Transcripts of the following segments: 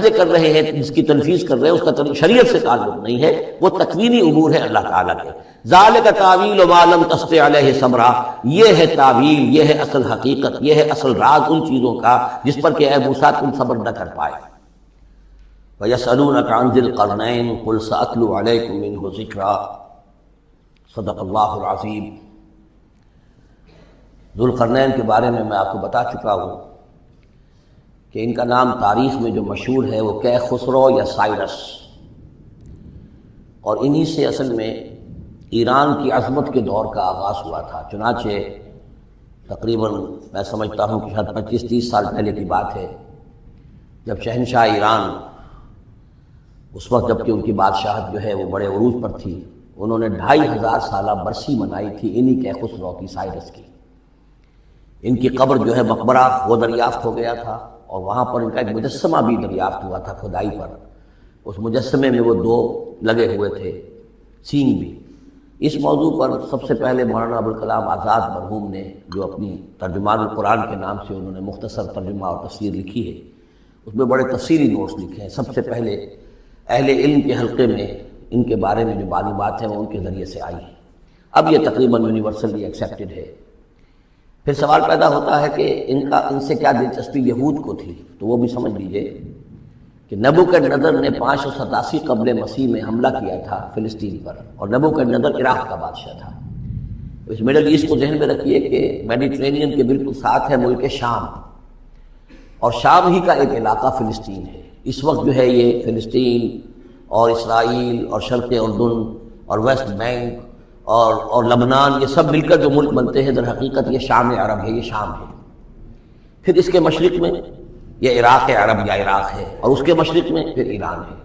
فیصلے کر رہے ہیں، جس کی تنفیذ کر رہے ہیں، اس کا شریعت سے تعلق نہیں ہے، وہ تکوینی امور ہے اللہ تعالیٰ کے۔ ذالک تعویل ما لم تستطع علیہ صبرا، یہ ہے تعویل، یہ ہے اصل حقیقت، یہ ہے اصل راز ان چیزوں کا جس پر کہ اے موسیٰ تم صبر نہ کر پائے۔ وَيَسْأَلُونَكَ عَنْ ذِي الْقَرْنَيْنِ قُلْ سَأَتْلُو عَلَيْكُم مِّنْهُ ذِكْرًا، صدق اللہ العظیم۔ ذوالقرنین کے بارے میں آپ کو بتا چکا ہوں کہ ان کا نام تاریخ میں جو مشہور ہے وہ کیخسرو یا سائرس، اور انہی سے اصل میں ایران کی عظمت کے دور کا آغاز ہوا تھا۔ چنانچہ تقریباً میں سمجھتا ہوں کہ شاید 25-30 سال پہلے کی بات ہے، جب شہنشاہ ایران، اس وقت جب کہ ان کی بادشاہت جو ہے وہ بڑے عروج پر تھی، انہوں نے 2500 سالہ برسی منائی تھی انہی کیخسرو کی، سائرس کی۔ ان کی قبر جو ہے مقبرہ وہ دریافت ہو گیا تھا، اور وہاں پر ان کا ایک مجسمہ بھی دریافت ہوا تھا کھدائی پر۔ اس مجسمے میں وہ 2 لگے ہوئے تھے، سینگ بھی۔ اس موضوع پر سب سے پہلے مولانا ابوالکلام آزاد مرحوم نے، جو اپنی ترجمان القرآن کے نام سے انہوں نے مختصر ترجمہ اور تفسیر لکھی ہے، اس میں بڑے تفصیلی نوٹس لکھے ہیں۔ سب سے پہلے اہل علم کے حلقے میں ان کے بارے میں جو معلومات ہیں وہ ان کے ذریعے سے آئی ہیں۔ اب یہ تقریباً یونیورسلی ایکسیپٹڈ ہے۔ پھر سوال پیدا ہوتا ہے کہ ان سے کیا دلچسپی یہود کو تھی، تو وہ بھی سمجھ لیجئے کہ نبوکدنضر نے 587 قبل مسیح میں حملہ کیا تھا فلسطین پر، اور نبوکدنضر عراق کا بادشاہ تھا۔ اس مڈل ایسٹ کو ذہن میں رکھیے کہ میڈیٹرینین کے بالکل ساتھ ہے ملک شام، اور شام ہی کا ایک علاقہ فلسطین ہے۔ اس وقت جو ہے یہ فلسطین اور اسرائیل اور شرق اردن اور ویسٹ بینک اور لبنان، یہ سب مل کر جو ملک بنتے ہیں، در حقیقت یہ شام عرب ہے، یہ شام ہے۔ پھر اس کے مشرق میں یہ عراق عرب یا عراق ہے، اور اس کے مشرق میں پھر ایران ہے۔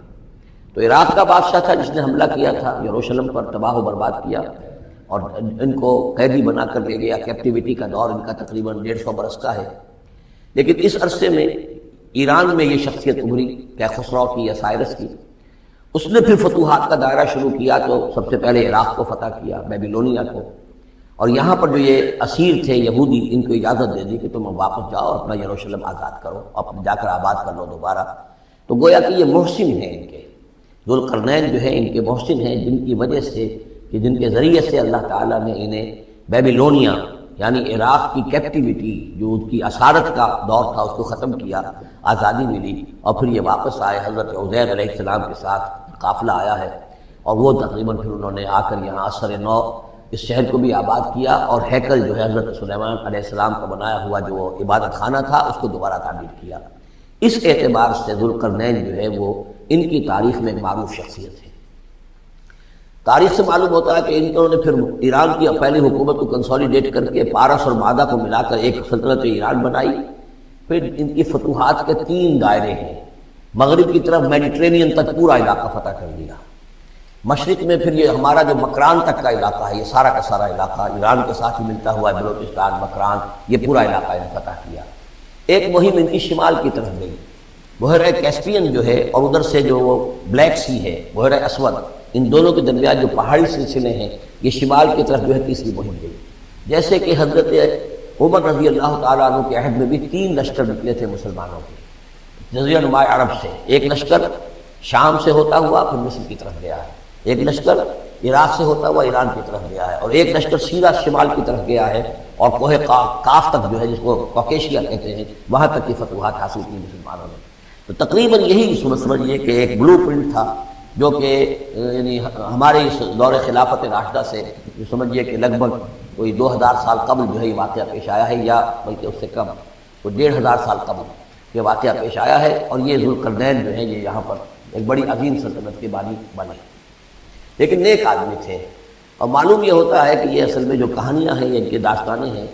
تو عراق کا بادشاہ تھا جس نے حملہ کیا تھا یروشلم پر، تباہ و برباد کیا، اور ان کو قیدی بنا کر لے گیا۔ کیپٹیوٹی کا دور ان کا تقریباً 150 برس کا ہے۔ لیکن اس عرصے میں ایران میں یہ شخصیت ابھری کیخسرو کی یا سائرس کی۔ اس نے پھر فتوحات کا دائرہ شروع کیا، تو سب سے پہلے عراق کو فتح کیا، بیبیلونیا کو، اور یہاں پر جو یہ اسیر تھے یہودی، ان کو اجازت دے دی کہ تم واپس جاؤ، اپنا یروشلم آزاد کرو، اپنے جا کر آباد کر لو دوبارہ۔ تو گویا کہ یہ محسن ہیں ان کے، ذوالقرنین جو ہیں ان کے محسن ہیں، جن کی وجہ سے کہ جن کے ذریعے سے اللہ تعالیٰ نے انہیں بیبیلونیا یعنی عراق کی کیپٹیوٹی، جو ان کی اسارت کا دور تھا، اس کو ختم کیا، آزادی ملی، اور پھر یہ واپس آئے۔ حضرت عزیر علیہ السلام کے ساتھ قافلہ آیا ہے، اور وہ تقریباً پھر انہوں نے آ کر یہاں اثر نو اس شہر کو بھی آباد کیا، اور ہیکل جو ہے حضرت سلیمان علیہ السلام کا بنایا ہوا جو وہ عبادت خانہ تھا، اس کو دوبارہ تعمیر کیا۔ اس اعتبار سے ذوالقرنین جو ہے وہ ان کی تاریخ میں ایک معروف شخصیت ہے۔ تاریخ سے معلوم ہوتا ہے کہ انہوں نے پھر ایران کی پہلی حکومت کو کنسولیڈیٹ کر کے پارس اور مادہ کو ملا کر ایک سلطنت ایران بنائی۔ پھر ان کی فتوحات کے 3 دائرے ہیں۔ مغرب کی طرف میڈیٹرینین تک پورا علاقہ فتح کر دیا، مشرق میں پھر یہ ہمارا جو مکران تک کا علاقہ ہے، یہ سارا کا سارا علاقہ ایران کے ساتھ ہی ملتا ہوا ہے، بلوچستان، مکران، یہ پورا علاقہ انہیں فتح کیا۔ ایک مہم ان کی شمال کی طرف گئی، بحیرہ کیسپین جو ہے، اور ادھر سے جو وہ بلیک سی ہے، بحیرہ اسود، ان دونوں کے درمیان جو پہاڑی سلسلے ہیں، یہ شمال کی طرف جو ہے تیسری مہم گئی۔ جیسے کہ حضرت عمر رضی اللہ تعالیٰ عنہ کے عہد میں بھی 3 لشکر نکلے تھے مسلمانوں کے جزیرہ نما عرب سے۔ ایک لشکر شام سے ہوتا ہوا پھر مصر کی طرف گیا ہے، ایک لشکر عراق سے ہوتا ہوا ایران کی طرف گیا ہے، اور ایک لشکر سیدھا شمال کی طرف گیا ہے، اور کوہ کاف تک جو ہے، جس کو کوکیشیا کہتے ہیں، وہاں تک کی فتوحات حاصل کی مسلمانوں نے۔ تو تقریباً یہی سمجھیے کہ ایک بلو پرنٹ تھا، جو کہ یعنی ہمارے اس دور خلافت راشدہ سے جو سمجھیے کہ لگ بھگ کوئی 2000 سال قبل جو ہے یہ واقعہ پیش آیا ہے، یا بلکہ اس سے کم، کوئی 1500 سال قبل یہ واقعہ پیش آیا ہے۔ اور یہ ذوالقرنین جو ہیں یہ یہاں پر ایک بڑی عظیم سلطنت کے بانی بنے، لیکن نیک آدمی تھے۔ اور معلوم یہ ہوتا ہے کہ یہ اصل میں جو کہانیاں ہیں، ان کی داستانیں ہیں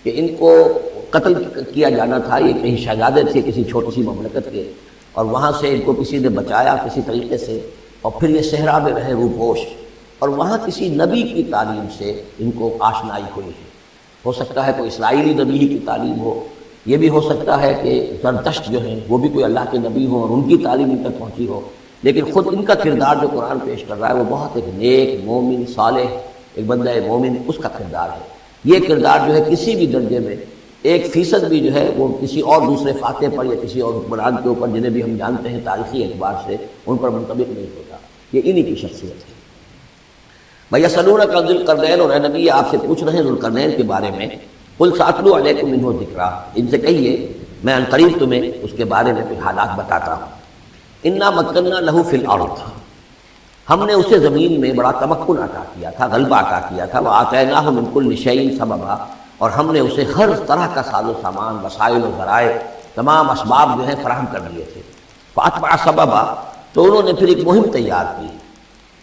کہ ان کو قتل کیا جانا تھا۔ یہ کہیں شہزادے تھے کسی چھوٹی سی مملکت کے، اور وہاں سے ان کو کسی نے بچایا کسی طریقے سے، اور پھر یہ صحرا میں رہے روپوش، اور وہاں کسی نبی کی تعلیم سے ان کو آشنائی ہوئی ہے۔ ہو سکتا ہے کوئی اسرائیلی نبی کی تعلیم ہو، یہ بھی ہو سکتا ہے کہ زرتشت جو ہیں وہ بھی کوئی اللہ کے نبی ہوں اور ان کی تعلیم ان تک پہنچی ہو، لیکن خود ان کا کردار جو قرآن پیش کر رہا ہے وہ بہت ایک نیک، مومن، صالح، ایک بندہ مومن، اس کا کردار ہے۔ یہ کردار جو ہے کسی بھی درجے میں 1% بھی جو ہے وہ کسی اور دوسرے فاتح پر یا کسی اور حکمران کے اوپر جنہیں بھی ہم جانتے ہیں تاریخی اعتبار سے ان پر منطبق نہیں ہوتا. یہ انہی کی شخصیت ہے. یسألونک عن ذی القرنین، اور اے نبی آپ سے پوچھ رہے ہیں ذوالقرنین کے بارے میں. قل سأتلو علیکم منہ ذکرا، ان سے کہیے میں عنقریب تمہیں اس کے بارے میں کچھ حالات بتاتا ہوں. انا مکننا لہ فی الارض، ہم نے اسے زمین میں بڑا تمکن عطا کیا تھا، غلبہ عطا کیا تھا. وآتیناہ من کل شیء سببا، اور ہم نے اسے ہر طرح کا ساز و سامان، وسائل و ذرائع، تمام اسباب جو ہیں فراہم کر دیے تھے. فاتبع سببا، تو انہوں نے پھر ایک مہم تیار کی،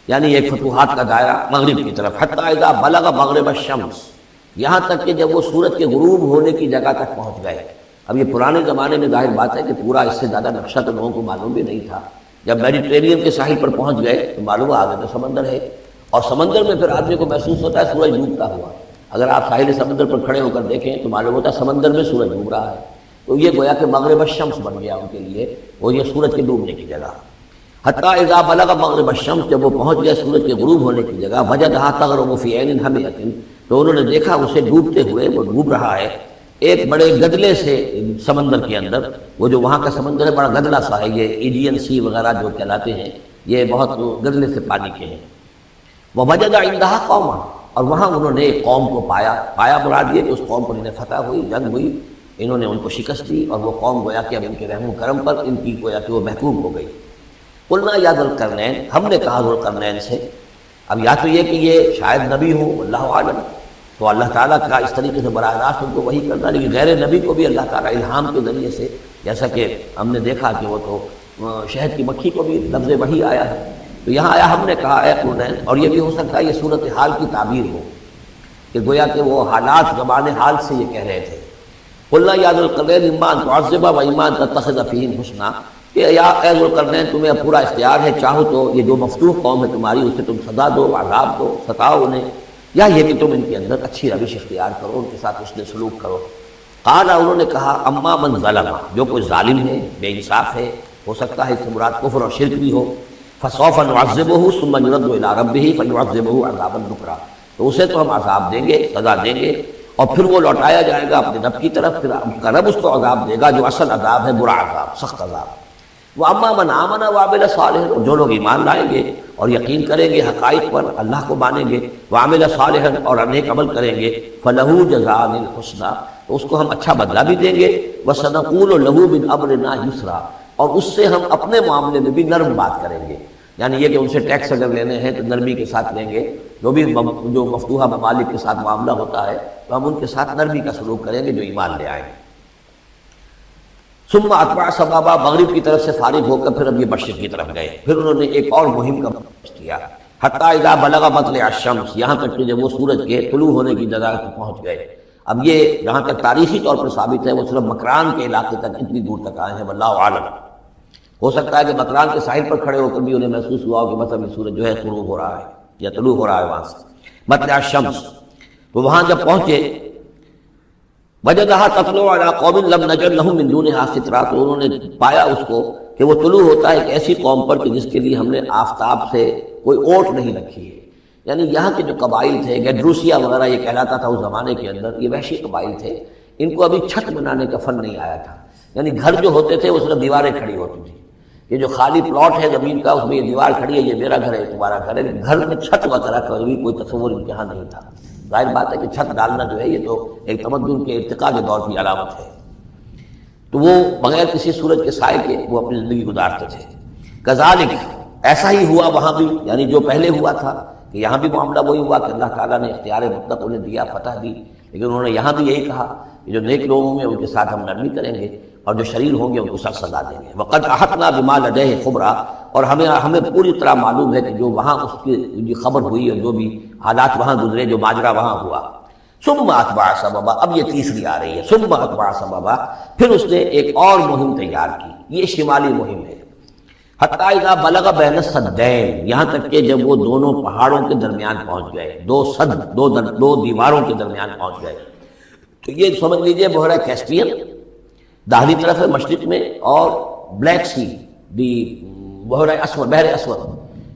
یعنی ایک فتوحات کا دائرہ مغرب کی طرف. حتی اذا بلغ مغرب الشمس، یہاں تک کہ جب وہ سورج کے غروب ہونے کی جگہ تک پہنچ گئے. اب یہ پرانے زمانے میں ظاہر بات ہے کہ پورا اس سے زیادہ نقشہ تو لوگوں کو معلوم بھی نہیں تھا. جب میڈیٹرینین کے ساحل پر پہنچ گئے تو معلوم آگے تو سمندر ہے، اور سمندر میں پھر آدمی کو محسوس ہوتا ہے سورج ڈوبتا ہوا. اگر آپ ساحل سمندر پر کھڑے ہو کر دیکھیں تو معلوم ہوتا ہے سمندر میں سورج ڈوب رہا ہے. تو یہ گویا کہ مغرب الشمس بن گیا ان کے لیے، وہ یہ سورج کے ڈوبنے کی جگہ. حتی اذا بلغ مغرب الشمس، جب وہ پہنچ گئے سورج کے غروب ہونے کی جگہ. وجدھا تغرب فی عین حمیۃ، تو انہوں نے دیکھا اسے ڈوبتے ہوئے، وہ ڈوب رہا ہے ایک بڑے گدلے سے سمندر کے اندر. وہ جو وہاں کا سمندر ہے بڑا گدلا سا ہے، یہ ایجین سی وغیرہ جو کہلاتے ہیں یہ بہت گدلے سے پانی کے ہیں. ووجد عندہا قوما، اور وہاں انہوں نے ایک قوم کو پایا مراد یہ کہ اس قوم پر انہیں فتح ہوئی، جنگ ہوئی، انہوں نے ان کو شکست دی، اور وہ قوم گویا کہ اب ان کے رحم و کرم پر ان کی گویا کہ وہ محکوم ہو گئی. قلنا یا ذوالقرنین، ہم نے کہا ذوالقرنین سے. اب یا تو یہ کہ یہ شاید نبی ہو، اللہ عالم، تو اللہ تعالیٰ کا اس طریقے سے براہ راست ان کو وحی کرنا. لیکن غیر نبی کو بھی اللہ تعالیٰ الہام کے ذریعے سے، جیسا کہ ہم نے دیکھا کہ وہ تو شہد کی مکھی کو بھی لفظ وحی آیا ہے. تو یہاں آیا ہم نے کہا اے قرنین، اور یہ بھی ہو سکتا ہے یہ صورتحال کی تعبیر ہو کہ گویا کہ وہ حالات زبان حال سے یہ کہہ رہے تھے. قلنا یا ذوالقرنین اما ان تعذب و اما ان تتخذ فیہم حسنا، کہ یا اے ذوالقرنین تمہیں پورا اختیار ہے، چاہو تو یہ جو مفتوح قوم ہے تمہاری اسے تم سزا دو، عذاب دو، ستاؤ انہیں، یا یہ کہ تم ان کے اندر اچھی روش اختیار کرو، ان کے ساتھ حسن سلوک کرو. قال، انہوں نے کہا اما من ظلم، جو کوئی ظالم ہے، بے انصاف ہے، ہو سکتا ہے اس سے مراد کفر اور شرک بھی ہو. فسوف نعذبہ ثم يرد الى ربہ فیعذبہ عذابا نکرا، تو اسے تو ہم عذاب دیں گے، سزا دیں گے، اور پھر وہ لوٹایا جائے گا اپنے رب کی طرف، پھر اس کا رب اس کو عذاب دے گا جو اصل عذاب ہے، برا عذاب، سخت عذاب. وَأَمَّا مَنْ آمَنَ وَعَمِلَ صَالِحًا، جو لوگ ایمان لائیں گے اور یقین کریں گے حقائق پر، اللہ کو مانیں گے، وَعَمِلَ صَالِحًا، اور نیک عمل کریں گے، فَلَهُ جَزَاءً الْحُسْنَىٰ، تو اس کو ہم اچھا بدلہ بھی دیں گے. وَسَنَقُولُ لَهُ مِنْ أَمْرِنَا يُسْرًا، اور اس سے ہم اپنے معاملے میں بھی نرم بات کریں گے. یعنی یہ کہ ان سے ٹیکس اگر لینے ہیں تو نرمی کے ساتھ لیں گے، جو مفتوحہ ممالک کے ساتھ معاملہ ہوتا ہے تو ہم ان کے ساتھ نرمی کا سلوک کریں گے جو ایمان لے آئیں. ثم اتبع سبابا، مغرب کی طرف سے فارغ ہو کر پھر اب یہ مشرق کی طرف گئے. پھر انہوں نے ایک اور مہم کا بندوبست کیا. حتی اذا بلغ مطلع الشمس، یہاں تک کہ جب وہ سورج کے طلوع ہونے کی جگہ تک پہنچ گئے. اب یہ جہاں تک تاریخی طور پر ثابت ہے وہ صرف مکران کے علاقے تک اتنی دور تک آئے ہیں، واللہ عالم. ہو سکتا ہے کہ مکران کے ساحل پر کھڑے ہو کر بھی انہیں محسوس ہوا ہو کہ مثلا سورج جو ہے غروب ہو رہا ہے یا طلوع ہو رہا ہے وہاں سے. مطلع الشمس، تو وہاں جب پہنچے وجدھا تطلع علی قوم لم نجعل لهم من دونها سترا، تو انہوں نے پایا اس کو کہ وہ طلوع ہوتا ہے ایک ایسی قوم پر کہ جس کے لیے ہم نے آفتاب سے کوئی اوٹ نہیں رکھی ہے. یعنی یہاں کے جو قبائل تھے، گیڈروسیا وغیرہ یہ کہلاتا تھا اس زمانے کے اندر، یہ وحشی قبائل تھے، ان کو ابھی چھت بنانے کا فن نہیں آیا تھا. یعنی گھر جو ہوتے تھے وہ صرف دیواریں کھڑی ہوتی تھی. یہ جو خالی پلاٹ ہے زمین کا اس میں یہ دیوار کھڑی ہے، یہ میرا گھر ہے، تمہارا گھر ہے. گھر میں چھت وغیرہ کا بھی کوئی تصور امتحان نہیں تھا. ظاہر بات ہے کہ چھت ڈالنا جو ہے یہ تو ایک تمدن کے ارتقاء کے دور کی علامت ہے. تو وہ بغیر کسی سورج کے سائے کے وہ اپنی زندگی گزارتے تھے. کذالک، ایسا ہی ہوا وہاں بھی، یعنی جو پہلے ہوا تھا کہ یہاں بھی معاملہ وہی ہوا کہ اللہ تعالیٰ نے اختیار مطلق انہیں دیا، فتح دی. لیکن انہوں نے یہاں بھی یہی کہا کہ جو نیک لوگ ہوں گے ان کے ساتھ ہم نرمی کریں گے، اور جو شریر ہوں گے ان کو سخت سزا دیں گے. وقد احطنا بما لدیہ خبرا، اور ہمیں پوری طرح معلوم ہے کہ جو وہاں اس کی خبر ہوئی اور جو بھی حالات وہاں گزرے، جو ماجرا وہاں ہوا. ثم اتبع سببا، اب یہ تیسری آ رہی ہے. ثم اتبع سببا، پھر اس نے ایک اور مہم تیار کی. یہ شمالی مہم ہے. حتی اذا بلغ بین السدین، یہاں تک کہ جب وہ دونوں پہاڑوں کے درمیان پہنچ گئے، دو دیواروں کے درمیان پہنچ گئے. تو یہ سمجھ لیجئے بحیرہ کیسپیئن داہلی طرف ہے مشرق میں، اور بلیک سی بحر اسود،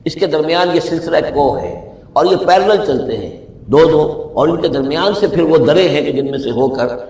اس کے درمیان یہ سلسلہ کوہ ہے، اور یہ پیرلل چلتے ہیں دو، اور ان کے درمیان سے پھر وہ درے ہیں کہ جن میں سے ہو کر